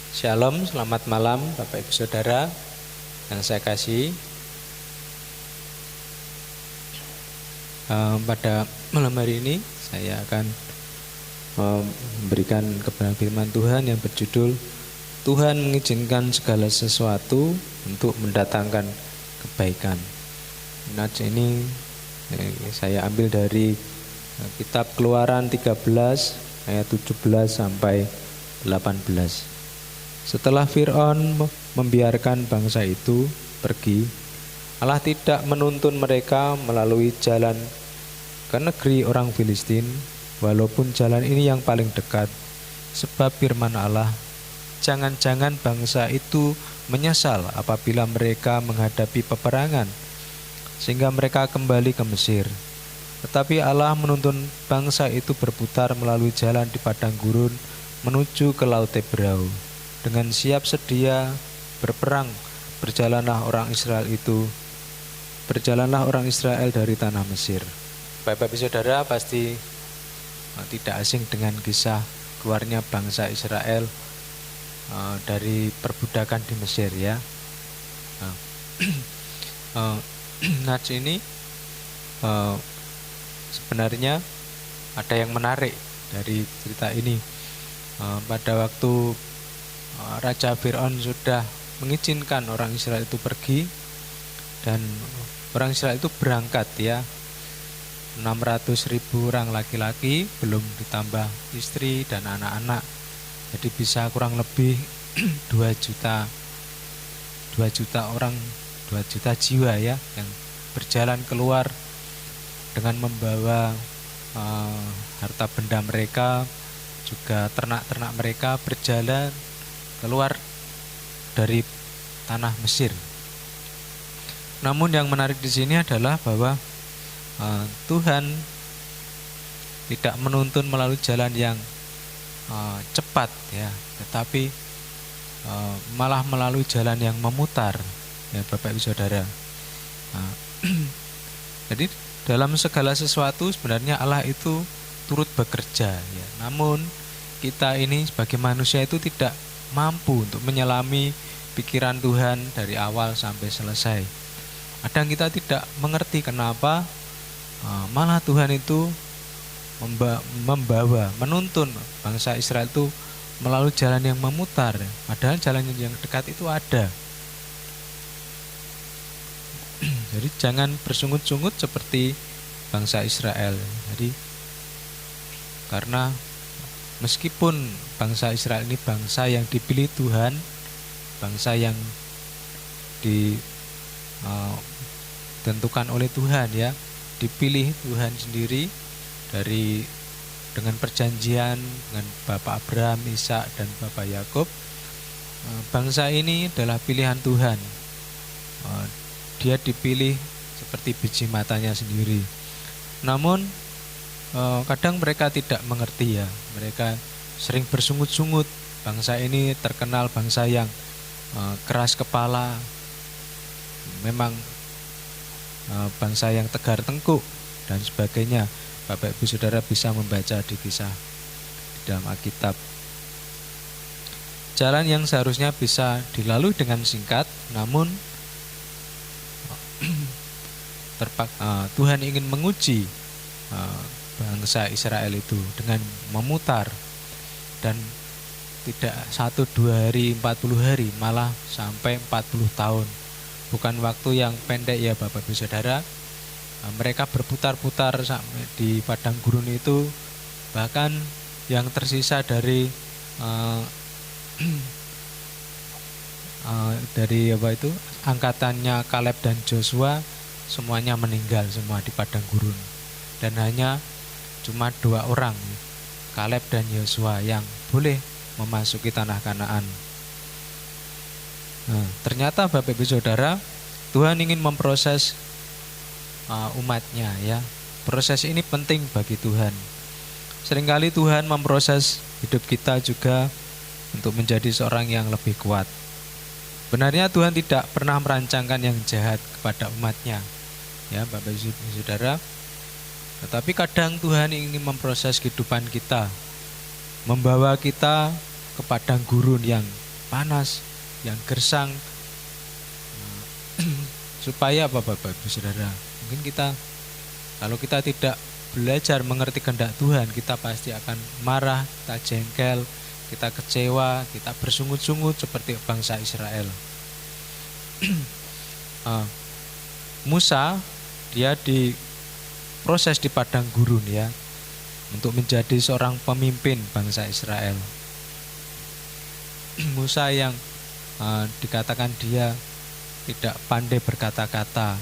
Shalom, selamat malam Bapak Ibu Saudara yang saya kasih. Pada malam hari ini saya akan memberikan kebenaran firman Tuhan yang berjudul Tuhan mengizinkan segala sesuatu untuk mendatangkan kebaikan. Nats ini saya ambil dari kitab Keluaran 13 ayat 17 sampai 18. Setelah Fir'aun membiarkan bangsa itu pergi, Allah tidak menuntun mereka melalui jalan ke negeri orang Filistin, walaupun jalan ini yang paling dekat. Sebab firman Allah, jangan-jangan bangsa itu menyesal apabila mereka menghadapi peperangan, sehingga mereka kembali ke Mesir. Tetapi Allah menuntun bangsa itu berputar melalui jalan di padang gurun menuju ke Laut Tebrau. Dengan siap sedia berperang, berjalanlah orang Israel dari tanah Mesir. Bapak Ibu Saudara pasti tidak asing dengan kisah keluarnya bangsa Israel dari perbudakan di Mesir, ya. Nats ini sebenarnya ada yang menarik dari cerita ini. Pada waktu Raja Fir'aun sudah mengizinkan orang Israel itu pergi, dan orang Israel itu berangkat, ya, 600.000 orang laki-laki, belum ditambah istri dan anak-anak. Jadi bisa kurang lebih 2 juta orang, 2 juta jiwa, ya, yang berjalan keluar dengan membawa harta benda mereka, juga ternak-ternak mereka, berjalan keluar dari tanah Mesir. Namun yang menarik di sini adalah bahwa Tuhan tidak menuntun melalui jalan yang cepat, ya, tetapi malah melalui jalan yang memutar, ya, Bapak Ibu Saudara. Jadi dalam segala sesuatu sebenarnya Allah itu turut bekerja, ya. Namun kita ini sebagai manusia itu tidak mampu untuk menyelami pikiran Tuhan dari awal sampai selesai. Kadang kita tidak mengerti kenapa malah Tuhan itu menuntun bangsa Israel itu melalui jalan yang memutar, padahal jalan yang dekat itu ada. Jadi jangan bersungut-sungut seperti bangsa Israel. Jadi karena meskipun bangsa Israel ini bangsa yang dipilih Tuhan, bangsa yang ditentukan oleh Tuhan, ya, dipilih Tuhan sendiri dengan perjanjian dengan Bapak Abraham, Ishak, dan Bapak Yakub. Bangsa ini adalah pilihan Tuhan. Dia dipilih seperti biji matanya sendiri. Namun kadang mereka tidak mengerti, ya. Mereka sering bersungut-sungut. Bangsa ini terkenal bangsa yang keras kepala, memang bangsa yang tegar tengkuk dan sebagainya. Bapak Ibu Saudara bisa membaca di kisah di dalam Alkitab. Jalan yang seharusnya bisa dilalui dengan singkat, namun Tuhan ingin menguji bangsa Israel itu dengan memutar, dan tidak 1-2 hari, 40 hari, malah sampai 40 tahun. Bukan waktu yang pendek, ya Bapak Ibu Saudara. Mereka berputar-putar sampai di padang gurun itu. Bahkan yang tersisa dari angkatannya Kaleb dan Joshua, semuanya meninggal semua di padang gurun. Dan hanya cuma 2 orang, Kaleb dan Yosua, yang boleh memasuki tanah Kanaan. Ternyata Bapak Ibu Saudara, Tuhan ingin memproses umatnya, ya. Proses ini penting bagi Tuhan. Seringkali Tuhan memproses hidup kita juga untuk menjadi seorang yang lebih kuat. Benarnya Tuhan tidak pernah merancangkan yang jahat kepada umatnya, ya Bapak Ibu Saudara. Tetapi kadang Tuhan ingin memproses kehidupan kita, membawa kita ke padang gurun yang panas, yang gersang. Supaya apa Bapak Ibu Saudara? Mungkin kalau kita tidak belajar mengerti kehendak Tuhan, kita pasti akan marah, kita jengkel, kita kecewa, kita bersungut-sungut seperti bangsa Israel. Musa, dia diproses di padang gurun ya, untuk menjadi seorang pemimpin bangsa Israel. Musa yang dikatakan dia tidak pandai berkata-kata,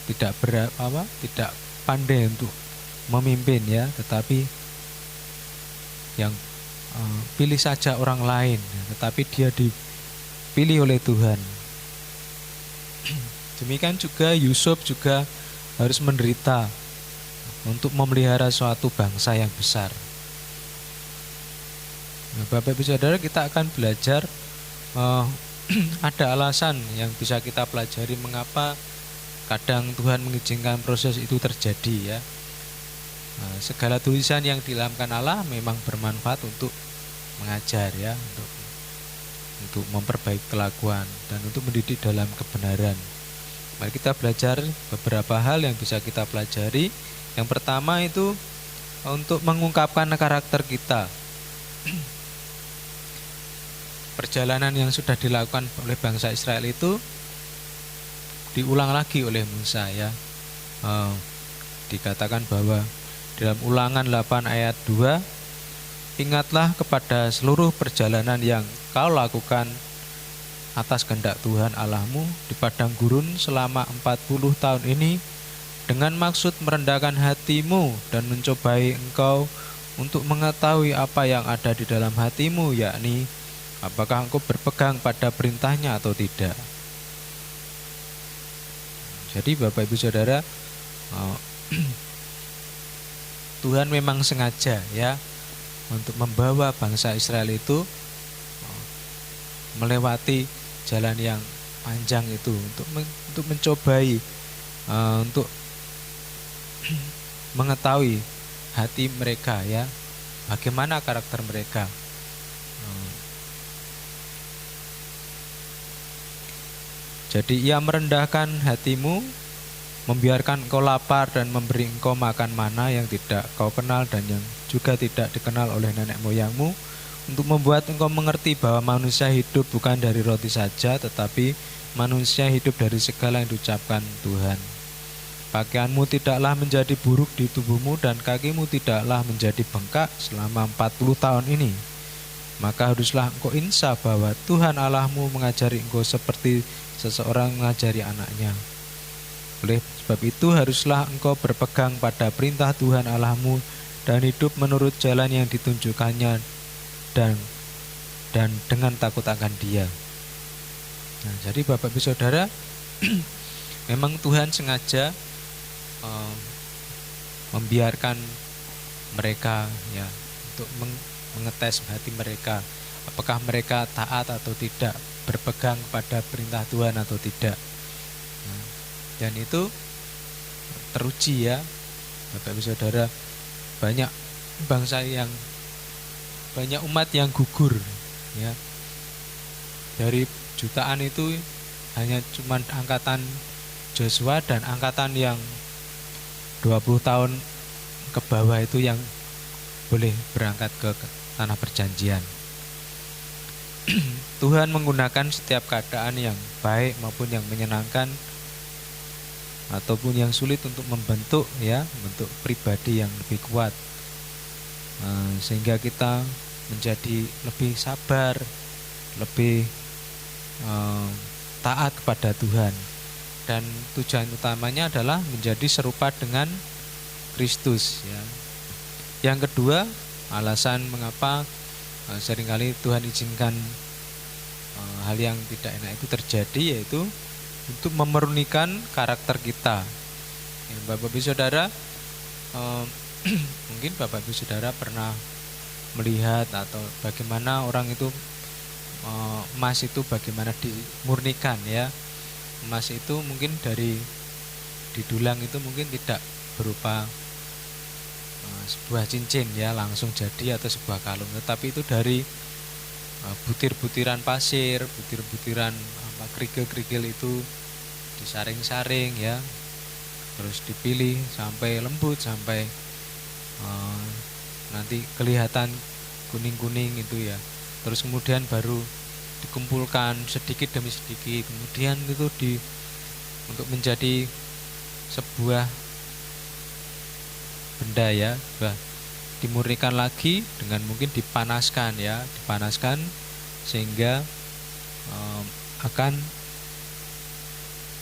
tidak pandai untuk memimpin ya, tetapi yang pilih saja orang lain, tetapi dia dipilih oleh Tuhan. Demikian juga Yusuf juga harus menderita untuk memelihara suatu bangsa yang besar. Nah, Bapak Ibu Saudara, kita akan belajar ada alasan yang bisa kita pelajari mengapa kadang Tuhan mengizinkan proses itu terjadi ya. Segala tulisan yang diilhamkan Allah memang bermanfaat untuk mengajar ya, untuk memperbaiki kelakuan dan untuk mendidik dalam kebenaran. Mari kita belajar beberapa hal yang bisa kita pelajari. Yang pertama itu untuk mengungkapkan karakter kita. Perjalanan yang sudah dilakukan oleh bangsa Israel itu diulang lagi oleh Musa ya. Dikatakan bahwa dalam Ulangan 8 ayat 2, ingatlah kepada seluruh perjalanan yang kau lakukan atas kehendak Tuhan Allahmu di padang gurun selama 40 tahun ini, dengan maksud merendahkan hatimu dan mencobai engkau untuk mengetahui apa yang ada di dalam hatimu, yakni apakah engkau berpegang pada perintahnya atau tidak. Jadi Bapak Ibu Saudara, Tuhan memang sengaja ya untuk membawa bangsa Israel itu melewati jalan yang panjang itu untuk mencobai, untuk mengetahui hati mereka ya, bagaimana karakter mereka. Jadi ia merendahkan hatimu, membiarkan engkau lapar dan memberi engkau makan mana yang tidak kau kenal dan yang juga tidak dikenal oleh nenek moyangmu, untuk membuat engkau mengerti bahwa manusia hidup bukan dari roti saja, tetapi manusia hidup dari segala yang diucapkan Tuhan. Pakaianmu tidaklah menjadi buruk di tubuhmu dan kakimu tidaklah menjadi bengkak selama 40 tahun ini. Maka haruslah engkau insaf bahwa Tuhan Allahmu mengajari engkau seperti seseorang mengajari anaknya. Oleh sebab itu haruslah engkau berpegang pada perintah Tuhan Allahmu dan hidup menurut jalan yang ditunjukkannya dan dengan takut akan Dia. Nah, jadi Bapak Ibu Saudara, memang Tuhan sengaja membiarkan mereka ya untuk mengetes hati mereka, apakah mereka taat atau tidak, berpegang pada perintah Tuhan atau tidak. Nah, dan itu teruji ya Bapak Ibu Saudara, banyak umat yang gugur ya. Dari jutaan itu hanya cuma angkatan Joshua dan angkatan yang 20 tahun ke bawah itu yang boleh berangkat ke tanah perjanjian. Tuhan menggunakan setiap keadaan yang baik maupun yang menyenangkan ataupun yang sulit untuk membentuk pribadi yang lebih kuat, sehingga kita menjadi lebih sabar, lebih taat kepada Tuhan. Dan tujuan utamanya adalah menjadi serupa dengan Kristus ya. Yang kedua, alasan mengapa seringkali Tuhan izinkan hal yang tidak enak itu terjadi, yaitu untuk memurnikan karakter kita. Ya, Bapak Ibu Saudara, mungkin Bapak Ibu Saudara pernah melihat atau bagaimana orang itu emas itu bagaimana dimurnikan ya. Emas itu mungkin didulang itu mungkin tidak berupa sebuah cincin ya langsung jadi atau sebuah kalung, tetapi itu dari butir-butiran pasir, butir-butiran kerikil-kerikil itu disaring-saring ya, terus dipilih sampai lembut, sampai nanti kelihatan kuning-kuning itu ya, terus kemudian baru dikumpulkan sedikit demi sedikit, kemudian itu untuk menjadi sebuah benda ya, dimurnikan lagi dengan mungkin dipanaskan ya, dipanaskan sehingga akan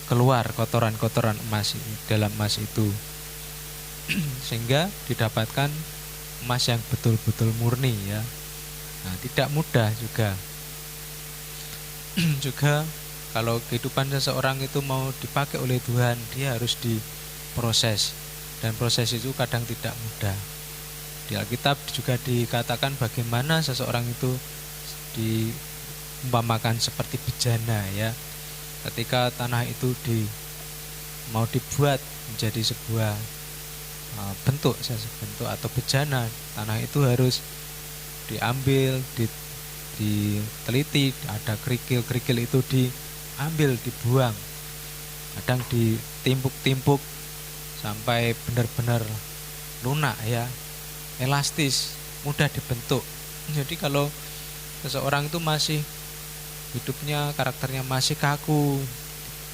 keluar kotoran-kotoran emas dalam emas itu sehingga didapatkan emas yang betul-betul murni ya. Nah, tidak mudah juga juga kalau kehidupan seseorang itu mau dipakai oleh Tuhan, dia harus diproses, dan proses itu kadang tidak mudah. Di Alkitab juga dikatakan bagaimana seseorang itu diumpamakan seperti bejana ya. Ketika tanah itu mau dibuat menjadi sebuah bentuk atau bejana, tanah itu harus diambil, diteliti, ada kerikil-kerikil itu diambil, dibuang, kadang ditimpuk-timpuk sampai benar-benar lunak ya, elastis, mudah dibentuk. Jadi kalau seseorang itu masih hidupnya, karakternya masih kaku,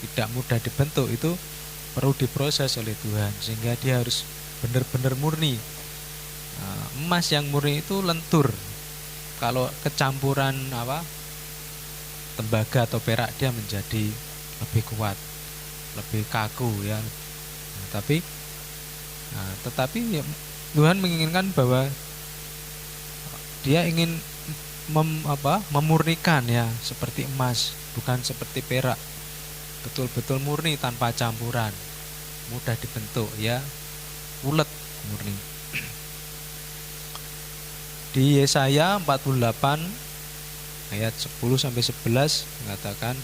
tidak mudah dibentuk, itu perlu diproses oleh Tuhan sehingga dia harus benar-benar murni. Emas yang murni itu lentur. Kalau kecampuran tembaga atau perak, dia menjadi lebih kuat, lebih kaku ya. Tetapi ya, Tuhan menginginkan bahwa dia ingin memurnikan ya, seperti emas, bukan seperti perak, betul-betul murni tanpa campuran, mudah dibentuk ya, ulet, murni. Di Yesaya 48 ayat 10-11 mengatakan,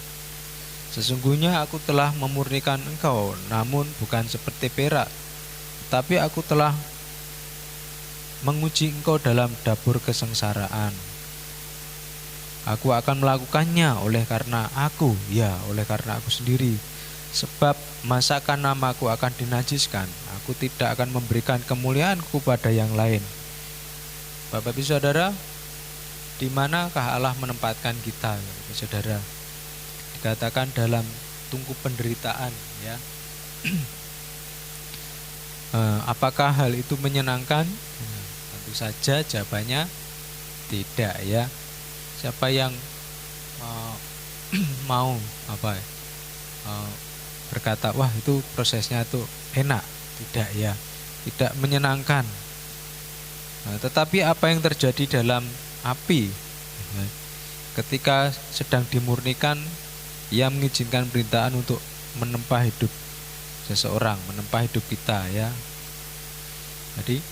sesungguhnya aku telah memurnikan engkau, namun bukan seperti perak, tapi aku telah menguji engkau dalam dapur kesengsaraan. Aku akan melakukannya oleh karena aku sendiri. Sebab masakan namaku akan dinajiskan, aku tidak akan memberikan kemuliaanku pada yang lain. Bapak Ibu Saudara, di manakah Allah menempatkan kita, Saudara? Dikatakan dalam tungku penderitaan ya. Apakah hal itu menyenangkan? Tentu saja jawabannya tidak ya. Siapa yang mau berkata, wah itu prosesnya itu enak? Tidak ya, tidak menyenangkan. Tetapi apa yang terjadi dalam api ketika sedang dimurnikan, ia mengizinkan perintahan untuk menempa hidup seseorang, menempa hidup kita ya. Jadi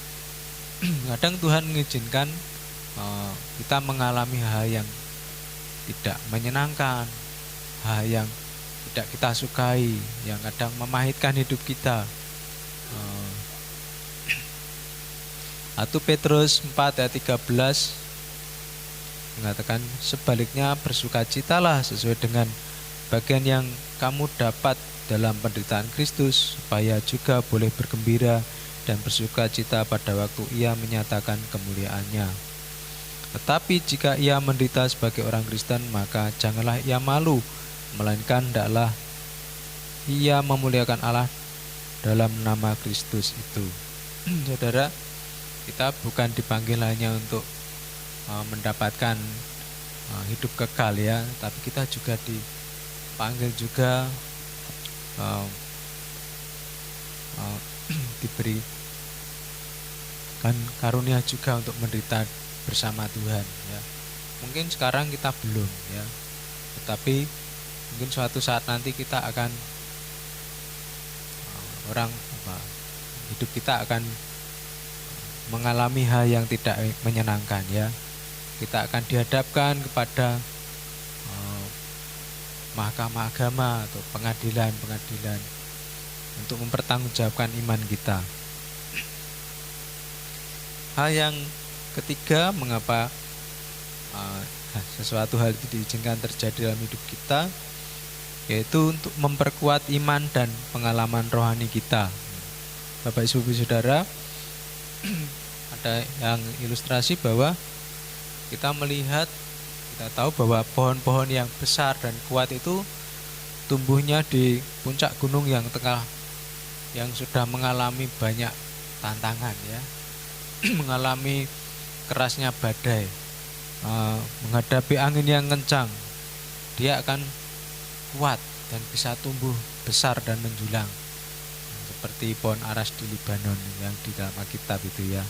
kadang Tuhan mengizinkan kita mengalami hal yang tidak menyenangkan, hal yang tidak kita sukai, yang kadang memahitkan hidup kita. 1 Petrus 4 ayat 13 mengatakan, sebaliknya bersukacitalah sesuai dengan bagian yang kamu dapat dalam penderitaan Kristus, supaya juga boleh bergembira dan bersukacita pada waktu ia menyatakan kemuliaannya. Tetapi jika ia menderita sebagai orang Kristen, maka janganlah ia malu, melainkan hendaklah ia memuliakan Allah dalam nama Kristus itu. Saudara, kita bukan dipanggil hanya untuk mendapatkan hidup kekal ya, tapi kita juga dipanggil juga diberikan karunia juga untuk menderita bersama Tuhan ya. Mungkin sekarang kita belum ya, tetapi mungkin suatu saat nanti kita akan hidup kita akan mengalami hal yang tidak menyenangkan ya. Kita akan dihadapkan kepada mahkamah agama atau pengadilan untuk mempertanggungjawabkan iman kita. Hal yang ketiga, mengapa sesuatu hal itu diizinkan terjadi dalam hidup kita, yaitu untuk memperkuat iman dan pengalaman rohani kita. Bapak Ibu Saudara, ada yang ilustrasi bahwa kita tahu bahwa pohon-pohon yang besar dan kuat itu tumbuhnya di puncak gunung yang sudah mengalami banyak tantangan, ya. Mengalami kerasnya badai, menghadapi angin yang kencang, dia akan kuat dan bisa tumbuh besar dan menjulang, seperti pohon aras di Libanon yang di dalam Alkitab itu, ya.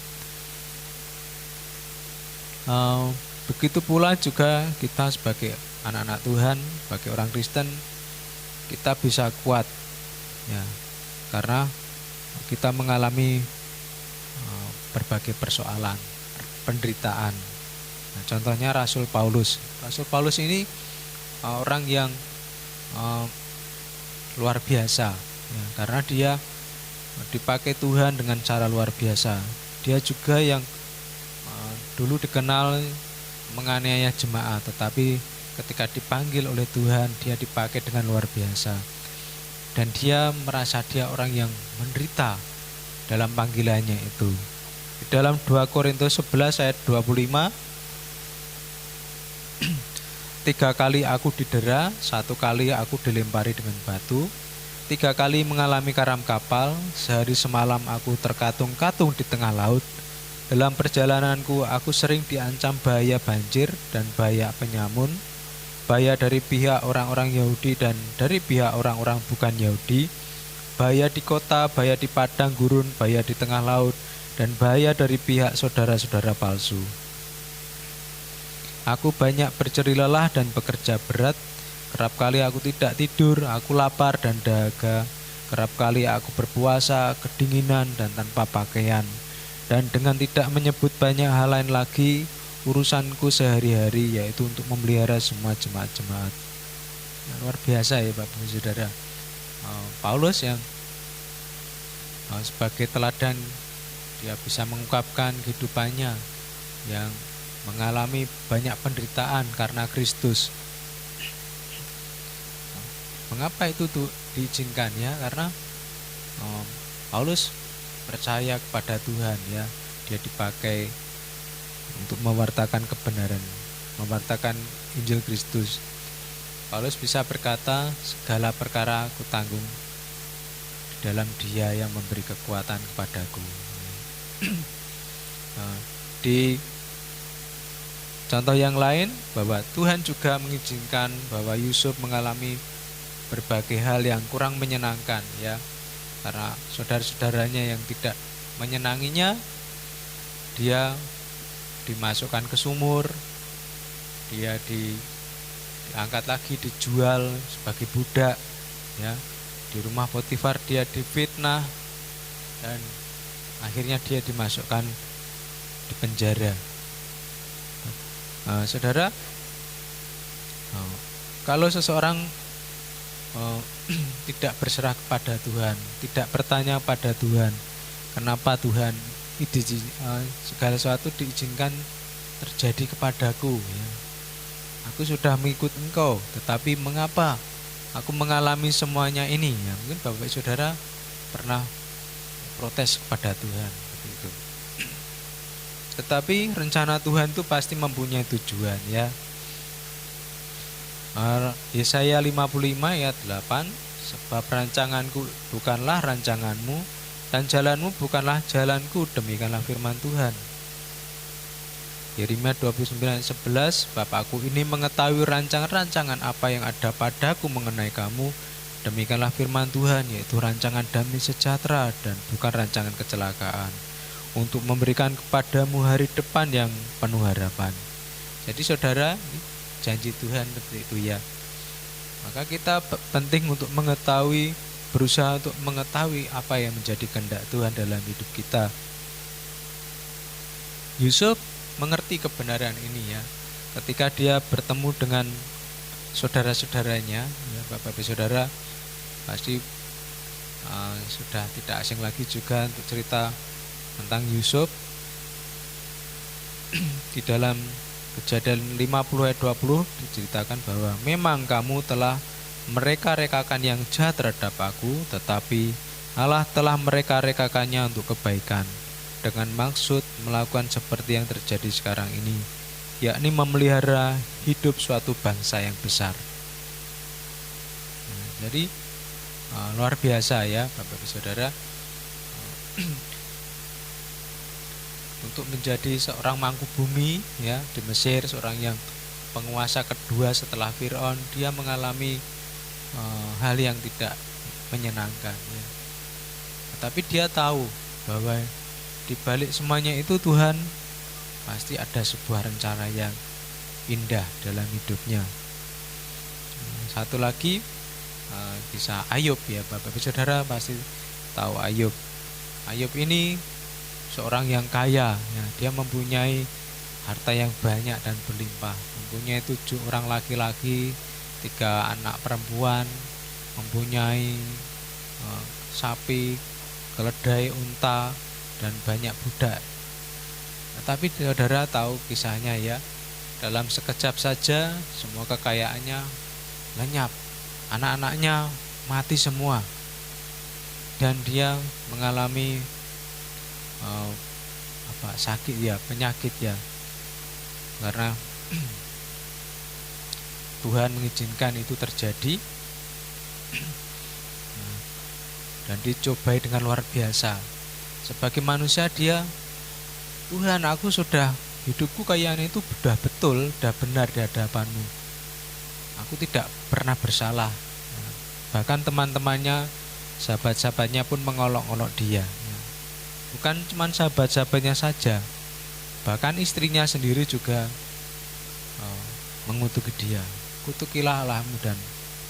Begitu pula juga kita sebagai anak-anak Tuhan, sebagai orang Kristen, kita bisa kuat, ya, karena kita mengalami berbagai persoalan, penderitaan. Nah, contohnya Rasul Paulus. Rasul Paulus ini orang yang luar biasa, ya, karena dia dipakai Tuhan dengan cara luar biasa. Dia juga yang dulu dikenal menganiaya jemaat, tetapi ketika dipanggil oleh Tuhan, dia dipakai dengan luar biasa. Dan dia merasa dia orang yang menderita dalam panggilannya itu. Di dalam 2 Korintus 11 ayat 25, 3 kali aku didera, 1 kali aku dilempari dengan batu, 3 kali mengalami karam kapal, sehari semalam aku terkatung-katung di tengah laut. Dalam perjalananku aku sering diancam bahaya banjir dan bahaya penyamun, bahaya dari pihak orang-orang Yahudi dan dari pihak orang-orang bukan Yahudi, bahaya di kota, bahaya di padang gurun, bahaya di tengah laut, dan bahaya dari pihak saudara-saudara palsu. Aku banyak berjerih lelah dan bekerja berat, kerap kali aku tidak tidur, aku lapar dan dahaga, kerap kali aku berpuasa, kedinginan dan tanpa pakaian. Dan dengan tidak menyebut banyak hal lain lagi, urusanku sehari-hari yaitu untuk memelihara semua jemaat-jemaat. Nah, luar biasa ya Bapak Saudara. Paulus yang sebagai teladan, dia bisa mengungkapkan kehidupannya yang mengalami banyak penderitaan karena Kristus. Mengapa itu diizinkan, ya? Karena Paulus percaya kepada Tuhan, ya. Dia dipakai untuk mewartakan kebenaran, mewartakan Injil Kristus. Paulus bisa berkata, segala perkara aku tanggung dalam Dia yang memberi kekuatan kepadaku. Di contoh yang lain, bahwa Tuhan juga mengizinkan bahwa Yusuf mengalami berbagai hal yang kurang menyenangkan, ya. Karena saudara-saudaranya yang tidak menyenanginya, dia dimasukkan ke sumur, dia diangkat lagi, dijual sebagai budak, ya. Di rumah Potifar dia difitnah dan akhirnya dia dimasukkan di penjara. Saudara, kalau seseorang tidak berserah kepada Tuhan, tidak bertanya pada Tuhan, kenapa Tuhan segala sesuatu diizinkan terjadi kepadaku, ya. Aku sudah mengikut Engkau, tetapi mengapa aku mengalami semuanya ini, ya. Mungkin Bapak Saudara pernah protes kepada Tuhan seperti itu. Tetapi rencana Tuhan itu pasti mempunyai tujuan, ya. Yesaya 55 ayat 8, sebab rancanganku bukanlah rancanganmu dan jalanmu bukanlah jalanku, demikianlah firman Tuhan. Yeremia 29 ayat 11, sebab aku ini mengetahui rancangan-rancangan apa yang ada padaku mengenai kamu, demikianlah firman Tuhan, yaitu rancangan damai sejahtera dan bukan rancangan kecelakaan, untuk memberikan kepadamu hari depan yang penuh harapan. Jadi saudara, janji Tuhan seperti itu, ya. Maka kita penting untuk mengetahui, berusaha untuk mengetahui apa yang menjadi kehendak Tuhan dalam hidup kita. Yusuf mengerti kebenaran ini, ya. Ketika dia bertemu dengan saudara-saudaranya, ya, Bapak Ibu Saudara pasti sudah tidak asing lagi juga untuk cerita tentang Yusuf. di dalam Kejadian 50 ayat 20 diceritakan bahwa memang kamu telah mereka-rekakan yang jahat terhadap aku, tetapi Allah telah mereka-rekakannya untuk kebaikan, dengan maksud melakukan seperti yang terjadi sekarang ini, yakni memelihara hidup suatu bangsa yang besar. Jadi luar biasa ya Bapak Ibu Saudara. Untuk menjadi seorang mangkubumi ya di Mesir, seorang yang penguasa kedua setelah Firaun, dia mengalami hal yang tidak menyenangkan ya. Tapi dia tahu bahwa di balik semuanya itu Tuhan pasti ada sebuah rencana yang indah dalam hidupnya. Satu lagi kisah Ayub ya Bapak Ibu Saudara pasti tahu Ayub. Ayub ini seorang yang kaya ya, dia mempunyai harta yang banyak dan berlimpah, mempunyai 7 orang laki-laki, 3 anak perempuan, mempunyai sapi, keledai, unta, dan banyak budak. Tapi saudara tahu kisahnya ya, dalam sekejap saja semua kekayaannya lenyap, anak-anaknya mati semua, dan dia mengalami sakit ya, penyakit ya, karena Tuhan mengizinkan itu terjadi dan dicobai dengan luar biasa. Sebagai manusia dia, Tuhan aku sudah, hidupku kayaknya itu sudah betul, sudah benar di hadapanmu, aku tidak pernah bersalah. Bahkan teman-temannya, sahabat-sahabatnya pun mengolok-olok dia. Bukan cuma sahabat-sahabatnya saja, bahkan istrinya sendiri juga mengutuki dia. Kutukilah Allahmu dan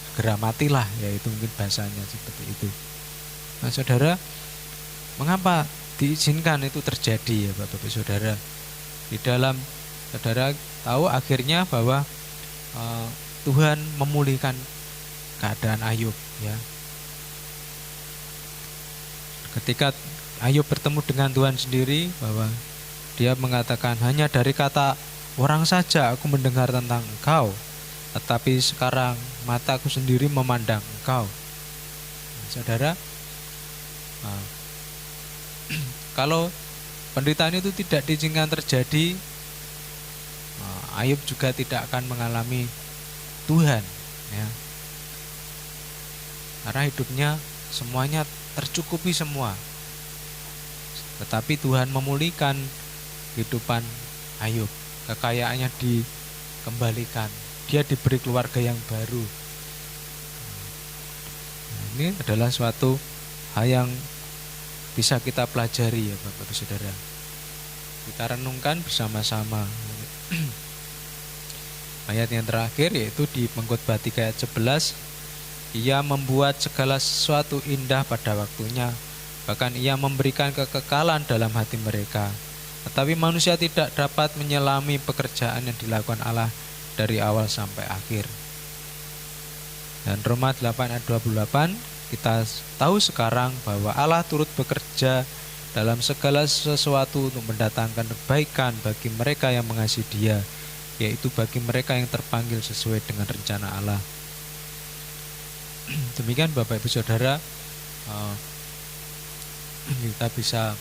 segera matilah, yaitu mungkin bahasanya seperti itu. Nah saudara, mengapa diizinkan itu terjadi ya Bapak Ibu Saudara? Di dalam saudara tahu akhirnya bahwa Tuhan memulihkan keadaan Ayub ya. Ketika Ayub bertemu dengan Tuhan sendiri, bahwa dia mengatakan, hanya dari kata orang saja aku mendengar tentang engkau, tetapi sekarang mataku sendiri memandang engkau. Nah, saudara, kalau penderitaan itu tidak diizinkan terjadi, Ayub juga tidak akan mengalami Tuhan ya. Karena hidupnya semuanya tercukupi semua. Tetapi Tuhan memulihkan kehidupan Ayub, kekayaannya dikembalikan, dia diberi keluarga yang baru. Nah, ini adalah suatu hal yang bisa kita pelajari ya Bapak Ibu Saudara. Kita renungkan bersama-sama. Ayat yang terakhir yaitu di Pengkhotbah 3 ayat 11, Ia membuat segala sesuatu indah pada waktunya, bahkan Ia memberikan kekekalan dalam hati mereka. Tetapi manusia tidak dapat menyelami pekerjaan yang dilakukan Allah dari awal sampai akhir. Dan Roma 8 ayat 28, kita tahu sekarang bahwa Allah turut bekerja dalam segala sesuatu untuk mendatangkan kebaikan bagi mereka yang mengasihi Dia, yaitu bagi mereka yang terpanggil sesuai dengan rencana Allah. Demikian Bapak Ibu Saudara, kita bisa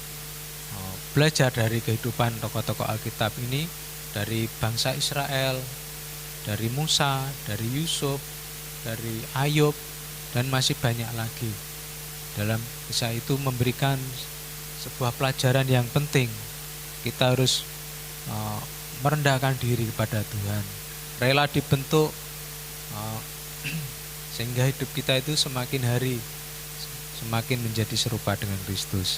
belajar dari kehidupan tokoh-tokoh Alkitab ini, dari bangsa Israel, dari Musa, dari Yusuf, dari Ayub, dan masih banyak lagi. Dalam kisah itu memberikan sebuah pelajaran yang penting. Kita harus merendahkan diri kepada Tuhan, rela dibentuk sehingga hidup kita itu semakin hari semakin menjadi serupa dengan Kristus.